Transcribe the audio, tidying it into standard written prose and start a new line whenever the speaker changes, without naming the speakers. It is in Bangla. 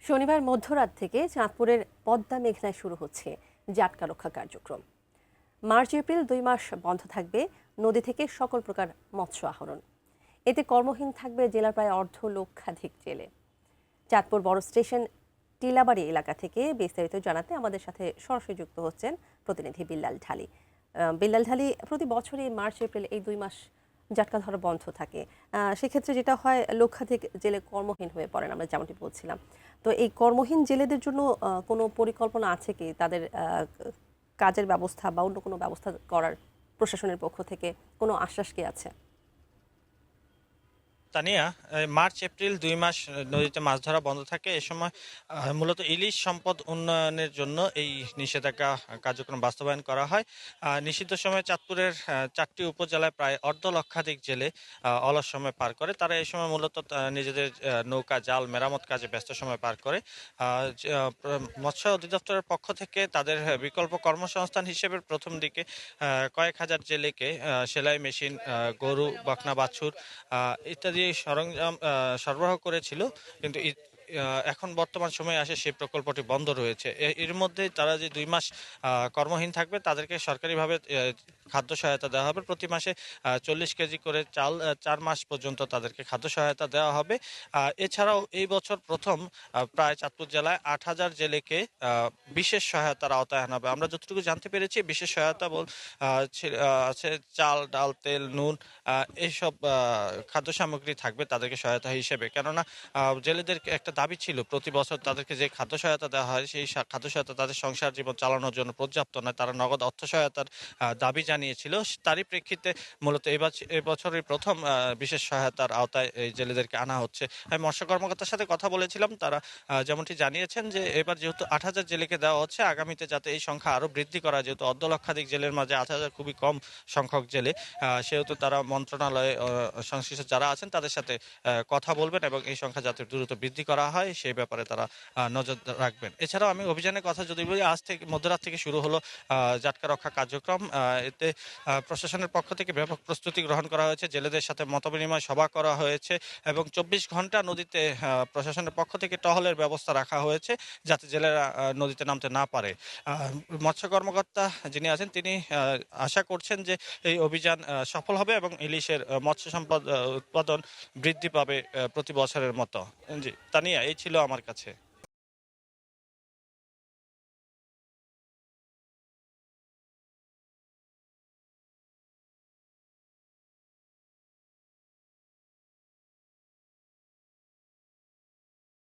শনিবার মধ্যরাত থেকে চাঁদপুরের পদ্মা মেঘনায় শুরু হচ্ছে জাটকা রক্ষা কার্যক্রম। মার্চ এপ্রিল 2 মাস বন্ধ থাকবে নদী থেকে সকল প্রকার মৎস্য আহরণ। এতে কর্মহীন থাকবে জেলার প্রায় অর্ধ লক্ষাধিক জেলে। চাঁদপুর বড় স্টেশন টিলাবাড়ি এলাকা থেকে বিস্তারিত জানাতে আমাদের সাথে সরাসরি যুক্ত হচ্ছেন প্রতিনিধি বিল্লাল ঢালী। বিল্লাল ঢালী, প্রতি বছরই মার্চ এপ্রিল এই 2 মাস জাটকা ধরা বন্ধ থাকে। সেক্ষেত্রে যেটা হয়, লক্ষাধিক জেলে কর্মহীন হয়ে পড়েন, আমরা যেমনটি বলছিলাম। তো এই কর্মহীন জেলেদের জন্য কোনো পরিকল্পনা আছে কি? তাদের কাজের ব্যবস্থা বা অন্য কোনো ব্যবস্থা করার প্রশাসনের পক্ষ থেকে কোনো আশ্বাস কি আছে?
তানিয়া, মার্চ এপ্রিল 2 মাস নদীতে মাছ ধরা বন্ধ থাকে। এ সময় মূলত ইলিশ সম্পদ উন্নয়নের জন্য এই নিষেধাজ্ঞা কার্যক্রম বাস্তবায়ন করা হয়। নিষিদ্ধ সময়ে চাঁদপুরের 4টি উপজেলায় প্রায় অর্ধ লক্ষাধিক জেলে অলস সময় পার করে। তারা এই সময় মূলত নিজেদের নৌকা জাল মেরামত কাজে ব্যস্ত সময় পার করে। মৎস্য অধিদপ্তরের পক্ষ থেকে তাদের বিকল্প কর্মসংস্থান হিসেবে প্রথম দিকে কয়েক হাজার জেলেকে সেলাই মেশিন, গরু, বকনা বাছুর ইত্যাদি সরঞ্জাম সরবরাহ করেছিল। কিন্তু এখন বর্তমান সময়ে আসে সেই প্রকল্পটি বন্ধ রয়েছে। এর মধ্যে তারা যে 2 মাস কর্মহীন থাকবে তাদেরকে সরকারিভাবে খাদ্য সহায়তা দেওয়া হবে। প্রতি মাসে 40 কেজি করে চাল 4 মাস পর্যন্ত তাদেরকে খাদ্য সহায়তা দেওয়া হবে। এছাড়াও এই বছর প্রথম প্রায় চাঁদপুর জেলায় 8,000 জেলেকে বিশেষ সহায়তার আওতায় আনা হবে। আমরা যতটুকু জানতে পেরেছি, বিশেষ সহায়তা আছে চাল, ডাল, তেল, নুন, এইসব খাদ্য সামগ্রী থাকবে তাদেরকে সহায়তা হিসেবে। কেননা জেলেদের একটা দাবি ছিল, প্রতি বছর তাদেরকে যে খাদ্য সহায়তা দেওয়া হয় সেই খাদ্য সহায়তা তাদের সংসার জীবন চালানোর জন্য পর্যাপ্ত নয়। তারা নগদ অর্থ সহায়তার দাবি জানিয়েছিল। তারই প্রেক্ষিতে মূলত এবছরই প্রথম বিশেষ সহায়তার আওতায় এই জেলেদেরকে আনা হচ্ছে। আমি মৎস্য কর্মকর্তার সাথে কথা বলেছিলাম। তারা যেমনটি জানিয়েছেন যে এবার যেহেতু 8,000 জেলেকে দেওয়া হচ্ছে, আগামীতে যাতে এই সংখ্যা আরও বৃদ্ধি করা, যেহেতু অর্ধ লক্ষাধিক জেলের মাঝে 8,000 খুবই কম সংখ্যক জেলে, সেহেতু তারা মন্ত্রণালয়ে সংশ্লিষ্ট যারা আছেন তাদের সাথে কথা বলবেন এবং এই সংখ্যা যাতে দ্রুত বৃদ্ধি করা হয় সেই ব্যাপারে তারা নজর রাখবেন। এছাড়াও আমি অভিযানের কথা যদি বলি, আজ থেকে মধ্যরাত থেকে শুরু হলো জাটকা রক্ষা কার্যক্রম। এতে প্রশাসনের পক্ষ থেকে ব্যাপক প্রস্তুতি গ্রহণ করা হয়েছে। জেলেদের সাথে মতবিনিময় সভা করা হয়েছে এবং 24 ঘন্টা নদীতে প্রশাসনের পক্ষ থেকে টহলের ব্যবস্থা রাখা হয়েছে যাতে জেলেরা নদীতে নামতে না পারে। মৎস্য কর্মকর্তা যিনি আছেন তিনি আশা করছেন যে এই অভিযান সফল হবে এবং ইলিশের মৎস্য সম্পদ উৎপাদন বৃদ্ধি পাবে প্রতি বছরের মতো। জি তানিয়া, এই ছিল আমার কাছে।